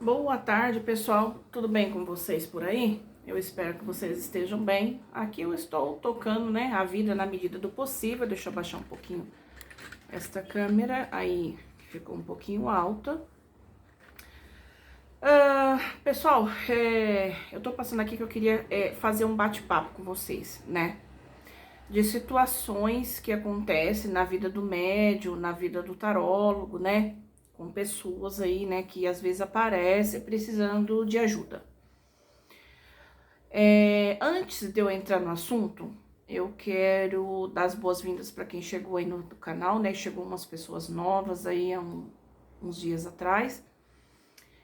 Boa tarde, pessoal. Tudo bem com vocês por aí? Eu espero que vocês estejam bem. Aqui eu estou tocando, né, a vida na medida do possível. Deixa eu baixar um pouquinho esta câmera. Aí ficou um pouquinho alta. Pessoal, eu tô passando aqui que eu queria fazer um bate-papo com vocês, né? De situações que acontecem na vida do médium, na vida do tarólogo, né? Com pessoas aí, né, que às vezes aparecem precisando de ajuda. Antes de eu entrar no assunto, eu quero dar as boas-vindas para quem chegou aí no canal, né? Chegou umas pessoas novas aí há uns dias atrás.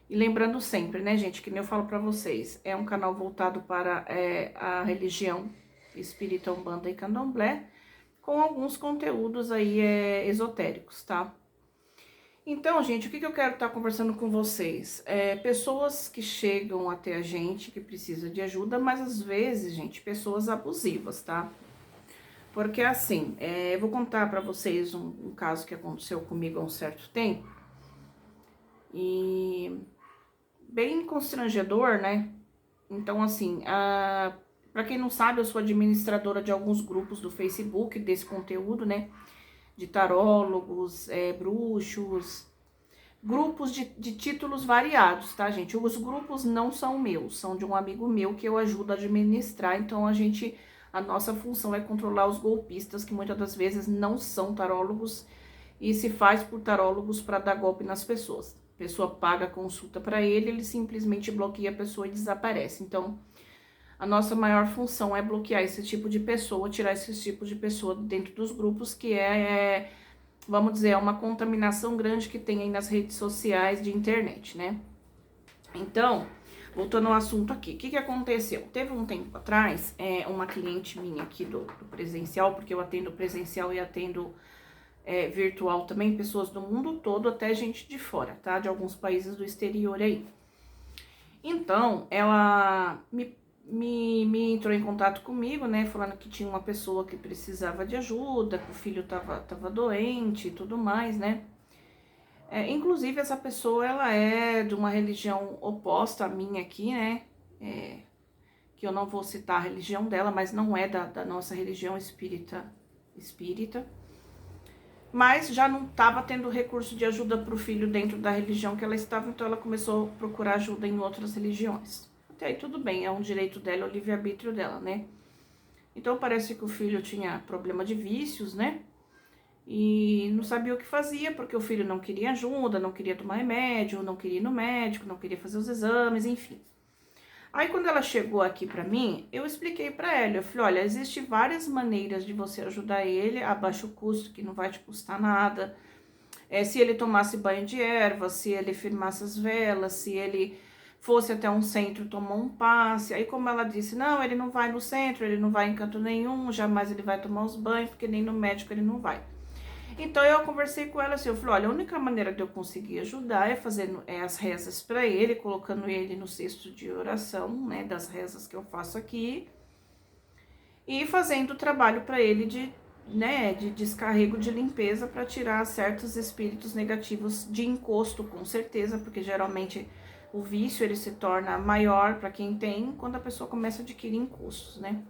E lembrando sempre, né, gente, que nem eu falo para vocês, é um canal voltado para a religião espírita, umbanda e candomblé, com alguns conteúdos aí esotéricos, tá? Então, gente, o que eu quero estar conversando com vocês? Pessoas que chegam até a gente, que precisam de ajuda, mas às vezes, gente, pessoas abusivas, tá? Porque assim, eu vou contar pra vocês um caso que aconteceu comigo há um certo tempo. E bem constrangedor, né? Então, assim, pra quem não sabe, eu sou administradora de alguns grupos do Facebook, desse conteúdo, né? De tarólogos, bruxos, grupos de títulos variados, tá, gente? Os grupos não são meus, são de um amigo meu que eu ajudo a administrar. Então a nossa função é controlar os golpistas, que muitas das vezes não são tarólogos e se faz por tarólogos para dar golpe nas pessoas. A pessoa paga a consulta para ele simplesmente bloqueia a pessoa e desaparece. Então, a nossa maior função é bloquear esse tipo de pessoa, tirar esse tipo de pessoa dentro dos grupos, que vamos dizer, é uma contaminação grande que tem aí nas redes sociais de internet, né? Então, voltando ao assunto aqui, o que aconteceu? Teve um tempo atrás, uma cliente minha aqui do presencial, porque eu atendo presencial e atendo virtual também, pessoas do mundo todo, até gente de fora, tá? De alguns países do exterior aí. Então, ela me entrou em contato comigo, né, falando que tinha uma pessoa que precisava de ajuda, que o filho tava doente e tudo mais, né. Inclusive, essa pessoa, ela é de uma religião oposta à minha aqui, né, que eu não vou citar a religião dela, mas não é da nossa religião espírita. Mas já não estava tendo recurso de ajuda para o filho dentro da religião que ela estava, então ela começou a procurar ajuda em outras religiões. Até aí tudo bem, é um direito dela, é o livre-arbítrio dela, né? Então parece que o filho tinha problema de vícios, né? E não sabia o que fazia, porque o filho não queria ajuda, não queria tomar remédio, não queria ir no médico, não queria fazer os exames, enfim. Aí quando ela chegou aqui pra mim, eu expliquei pra ela, eu falei, olha, existem várias maneiras de você ajudar ele a baixo custo, que não vai te custar nada. Se ele tomasse banho de erva, se ele firmasse as velas, se ele fosse até um centro, tomar um passe. Aí como ela disse, não, ele não vai no centro, ele não vai em canto nenhum, jamais ele vai tomar os banhos, porque nem no médico ele não vai. Então eu conversei com ela assim, eu falei, olha, a única maneira de eu conseguir ajudar é fazendo as rezas para ele, colocando ele no cesto de oração, né, das rezas que eu faço aqui, e fazendo o trabalho para ele de descarrego de limpeza para tirar certos espíritos negativos de encosto, com certeza, porque geralmente o vício ele se torna maior para quem tem quando a pessoa começa a adquirir encostos, né?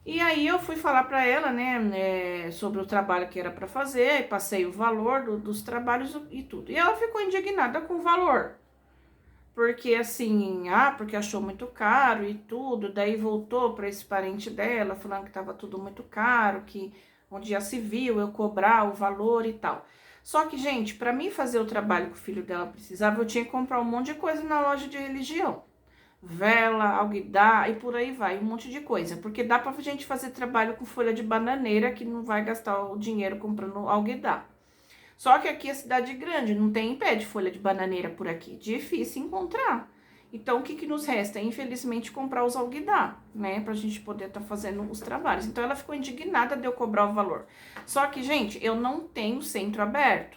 E aí eu fui falar para ela, né, sobre o trabalho que era para fazer, passei o valor dos trabalhos e tudo. E ela ficou indignada com o valor, porque assim, porque achou muito caro e tudo, daí voltou para esse parente dela, falando que estava tudo muito caro, que onde já se viu eu cobrar o valor e tal. Só que, gente, para mim fazer o trabalho que o filho dela precisava, eu tinha que comprar um monte de coisa na loja de religião. Vela, alguidar e por aí vai, um monte de coisa. Porque dá pra gente fazer trabalho com folha de bananeira que não vai gastar o dinheiro comprando alguidar. Só que aqui é cidade grande, não tem pé de folha de bananeira por aqui. Difícil encontrar. Então, o que nos resta? Infelizmente, comprar os alguidar, né? Pra gente poder estar fazendo os trabalhos. Então, ela ficou indignada de eu cobrar o valor. Só que, gente, eu não tenho centro aberto.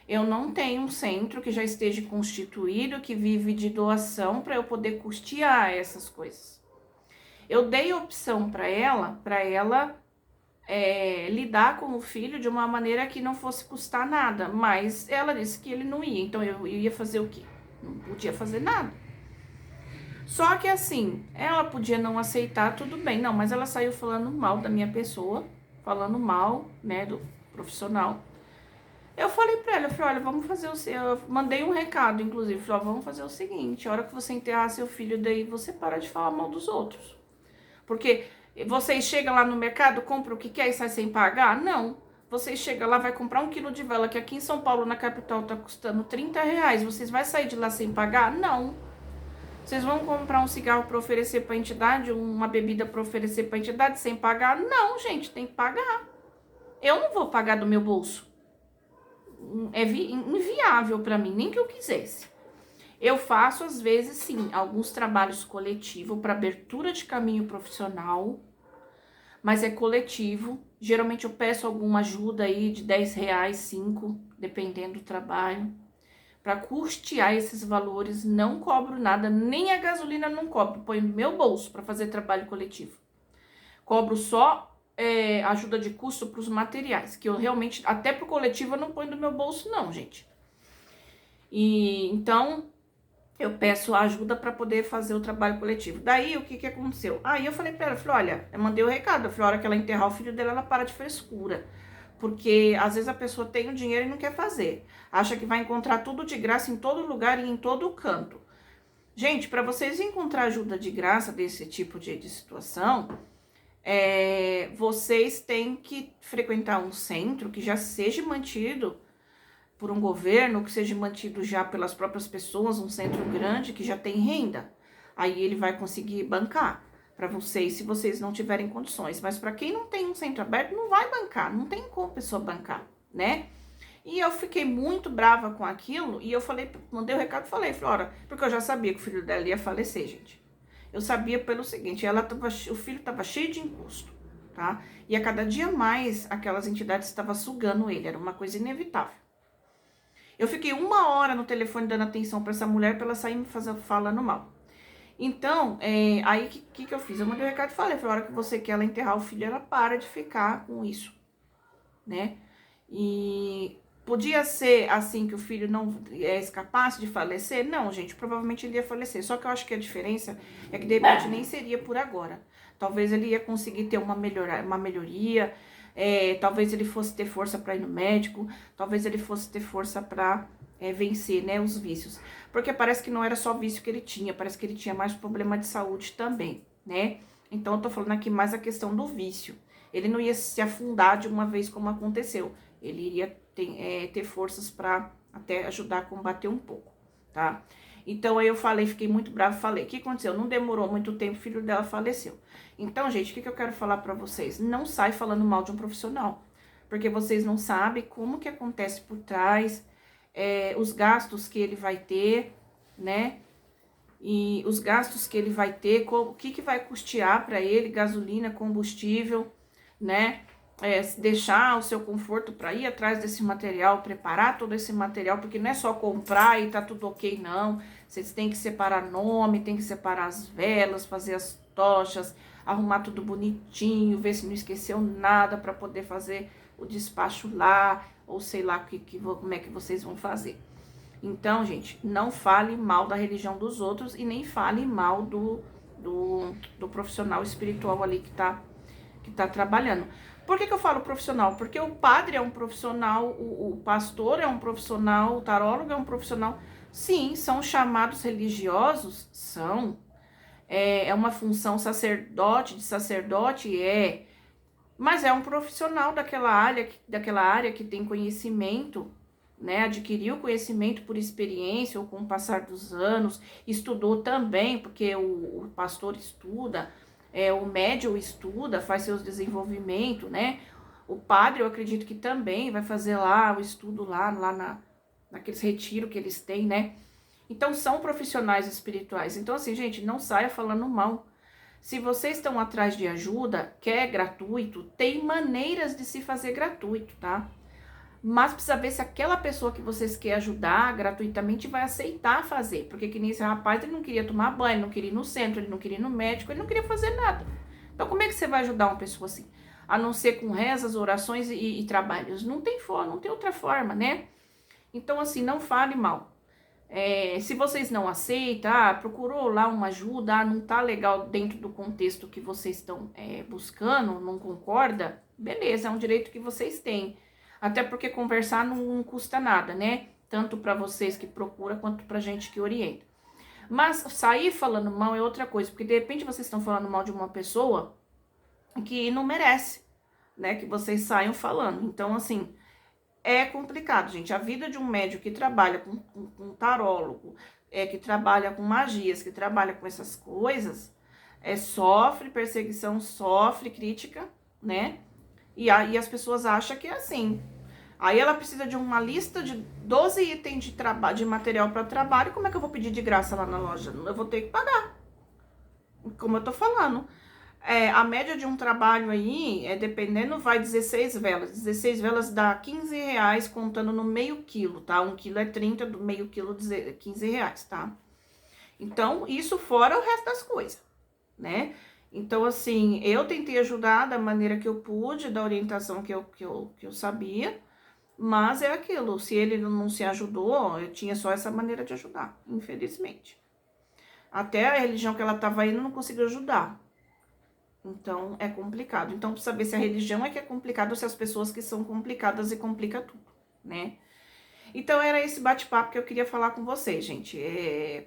Eu não tenho um centro que já esteja constituído, que vive de doação, para eu poder custear essas coisas. Eu dei opção para ela lidar com o filho de uma maneira que não fosse custar nada. Mas ela disse que ele não ia, então eu ia fazer o quê? Não podia fazer nada. Só que assim, ela podia não aceitar, tudo bem. Não, mas ela saiu falando mal da minha pessoa, falando mal, né, do profissional. Eu falei pra ela, eu falei, olha, vamos fazer o... Eu mandei um recado, inclusive, falei, ó, vamos fazer o seguinte, a hora que você enterrar seu filho, daí você para de falar mal dos outros. Porque vocês chegam lá no mercado, compram o que quer e sai sem pagar? Não. Vocês chegam lá, vai comprar 1 quilo de vela, que aqui em São Paulo, na capital, tá custando R$ 30. Vocês vão sair de lá sem pagar? Não. Vocês vão comprar um cigarro para oferecer para a entidade, uma bebida para oferecer para a entidade sem pagar? Não, gente, tem que pagar. Eu não vou pagar do meu bolso. É inviável para mim, nem que eu quisesse. Eu faço, às vezes, sim, alguns trabalhos coletivos para abertura de caminho profissional, mas é coletivo. Geralmente eu peço alguma ajuda aí de R$ 10, 5, dependendo do trabalho. Para custear esses valores, não cobro nada, nem a gasolina não cobro, põe no meu bolso para fazer trabalho coletivo. Cobro só ajuda de custo para os materiais, que eu realmente, até pro coletivo, eu não ponho no meu bolso não, gente. E então, eu peço ajuda para poder fazer o trabalho coletivo. Daí, o que aconteceu? Aí eu falei para ela, falei, olha, eu mandei o recado, eu falei, a hora que ela enterrar o filho dela, ela para de frescura. Porque às vezes a pessoa tem o dinheiro e não quer fazer. Acha que vai encontrar tudo de graça em todo lugar e em todo canto. Gente, para vocês encontrar ajuda de graça desse tipo de situação, vocês têm que frequentar um centro que já seja mantido por um governo, que seja mantido já pelas próprias pessoas, um centro grande que já tem renda. Aí ele vai conseguir bancar para vocês, se vocês não tiverem condições. Mas para quem não tem um centro aberto, não vai bancar, não tem como a pessoa bancar, né? E eu fiquei muito brava com aquilo, e eu falei, mandei o recado e falei, Flora, porque eu já sabia que o filho dela ia falecer, gente. Eu sabia pelo seguinte, o filho estava cheio de imposto, tá? E a cada dia mais, aquelas entidades estavam sugando ele, era uma coisa inevitável. Eu fiquei 1 hora no telefone dando atenção para essa mulher, para ela sair me falando mal. Então, aí o que eu fiz? Eu mandei o recado e falei, a hora que você quer ela enterrar o filho, ela para de ficar com isso, né? E podia ser assim que o filho não escapasse de falecer? Não, gente, provavelmente ele ia falecer. Só que eu acho que a diferença é que de repente nem seria por agora. Talvez ele ia conseguir ter uma melhoria, talvez ele fosse ter força para ir no médico, talvez ele fosse ter força para vencer, né, os vícios. Porque parece que não era só vício que ele tinha, parece que ele tinha mais problema de saúde também, né? Então eu tô falando aqui mais a questão do vício. Ele não ia se afundar de uma vez como aconteceu. Ele iria ter forças para até ajudar a combater um pouco, tá? Então aí eu falei, fiquei muito brava, falei, o que aconteceu? Não demorou muito tempo, o filho dela faleceu. Então, gente, o que eu quero falar para vocês? Não sai falando mal de um profissional, porque vocês não sabem como que acontece por trás, os gastos que ele vai ter, né? E os gastos que ele vai ter, o que vai custear para ele, gasolina, combustível, né? Deixar o seu conforto para ir atrás desse material, preparar todo esse material, porque não é só comprar e tá tudo ok, não. Vocês têm que separar nome, tem que separar as velas, fazer as tochas, arrumar tudo bonitinho, ver se não esqueceu nada para poder fazer o despacho lá, ou sei lá como é que vocês vão fazer. Então, gente, não fale mal da religião dos outros e nem fale mal do profissional espiritual ali que tá trabalhando. Por que eu falo profissional? Porque o padre é um profissional, o pastor é um profissional, o tarólogo é um profissional. Sim, são chamados religiosos? São. É uma função de sacerdote? Mas é um profissional daquela área que tem conhecimento, né? Adquiriu conhecimento por experiência ou com o passar dos anos, estudou também, porque o pastor estuda, o médium estuda, faz seus desenvolvimentos, né? O padre, eu acredito que também vai fazer lá o estudo naqueles retiros que eles têm, né? Então, são profissionais espirituais. Então, assim, gente, não saia falando mal. Se vocês estão atrás de ajuda, quer gratuito, tem maneiras de se fazer gratuito, tá? Mas precisa ver se aquela pessoa que vocês querem ajudar gratuitamente vai aceitar fazer. Porque que nem esse rapaz, ele não queria tomar banho, ele não queria ir no centro, ele não queria ir no médico, ele não queria fazer nada. Então, como é que você vai ajudar uma pessoa assim? a não ser com rezas, orações e trabalhos. Não tem forma, não tem outra forma, né? Então, assim, não fale mal. Se vocês não aceitam, procurou lá uma ajuda, não tá legal dentro do contexto que vocês estão buscando, não concorda, beleza, é um direito que vocês têm. Até porque conversar não custa nada, né? Tanto para vocês que procuram, quanto pra gente que orienta. Mas sair falando mal é outra coisa, porque de repente vocês estão falando mal de uma pessoa que não merece, né? Que vocês saiam falando. Então, assim, é complicado, gente. A vida de um médium que trabalha com tarólogo, que trabalha com magias, que trabalha com essas coisas, sofre perseguição, sofre crítica, né? E as pessoas acham que é assim. Aí ela precisa de uma lista de 12 itens de material para trabalho. Como é que eu vou pedir de graça lá na loja? Eu vou ter que pagar. Como eu tô falando. A média de um trabalho aí, dependendo, vai 16 velas. 16 velas dá 15 reais, contando no meio quilo, tá? 1 quilo é 30, do meio quilo 15 reais, tá? Então, isso fora o resto das coisas, né? Então, assim, eu tentei ajudar da maneira que eu pude, da orientação que eu sabia, mas é aquilo, se ele não se ajudou, eu tinha só essa maneira de ajudar, infelizmente. Até a religião que ela tava indo não conseguiu ajudar. Então, é complicado. Então, precisa saber se a religião é que é complicada ou se as pessoas que são complicadas e complica tudo, né? Então, era esse bate-papo que eu queria falar com vocês, gente.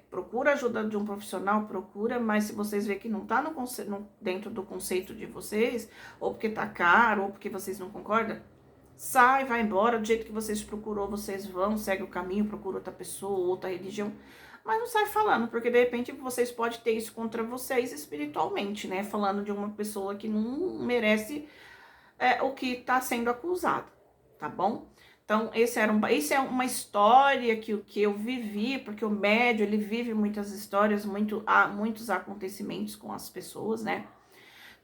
Procura a ajuda de um profissional, procura, mas se vocês verem que não tá dentro do conceito de vocês, ou porque tá caro, ou porque vocês não concordam, sai, vai embora. Do jeito que vocês procurou, vocês vão, segue o caminho, procura outra pessoa, outra religião. Mas não sai falando, porque de repente vocês podem ter isso contra vocês espiritualmente, né? Falando de uma pessoa que não merece o que está sendo acusado, tá bom? Então, isso é uma história que eu vivi, porque o médium, ele vive muitas histórias, muitos acontecimentos com as pessoas, né?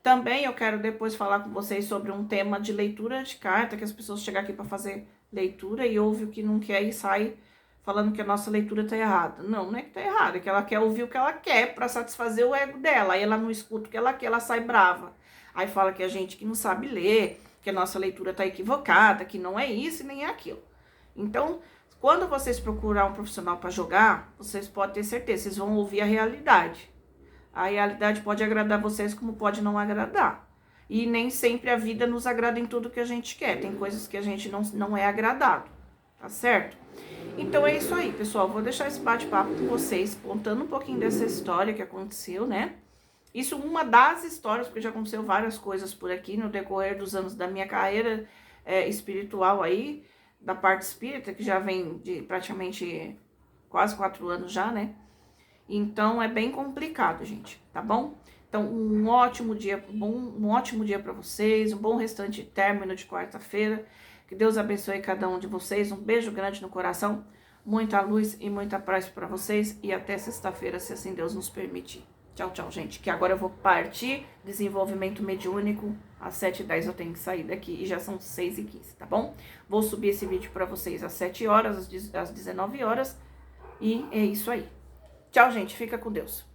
Também eu quero depois falar com vocês sobre um tema de leitura de carta, que as pessoas chegam aqui para fazer leitura e ouvem o que não quer e sai falando que a nossa leitura tá errada. Não é que tá errada, é que ela quer ouvir o que ela quer para satisfazer o ego dela. Aí ela não escuta o que ela quer, ela sai brava. Aí fala que a gente que não sabe ler, que a nossa leitura tá equivocada, que não é isso e nem é aquilo. Então, quando vocês procurar um profissional para jogar, vocês podem ter certeza, vocês vão ouvir a realidade. A realidade pode agradar vocês como pode não agradar. E nem sempre a vida nos agrada em tudo que a gente quer. Tem coisas que a gente não é agradado, tá certo? Então é isso aí, pessoal. Vou deixar esse bate-papo com vocês, contando um pouquinho dessa história que aconteceu, né? Isso uma das histórias, porque já aconteceu várias coisas por aqui no decorrer dos anos da minha carreira espiritual aí, da parte espírita, que já vem de praticamente quase 4 anos já, né? Então é bem complicado, gente, tá bom? Então um ótimo dia para vocês, um bom restante término de quarta-feira. Que Deus abençoe cada um de vocês. Um beijo grande no coração, muita luz e muita paz para vocês e até sexta-feira, se assim Deus nos permitir. Tchau, tchau, gente. Que agora eu vou partir desenvolvimento mediúnico. Às 7h10 eu tenho que sair daqui e já são 6h15, tá bom? Vou subir esse vídeo para vocês às 7 horas, às 19 horas e é isso aí. Tchau, gente. Fica com Deus.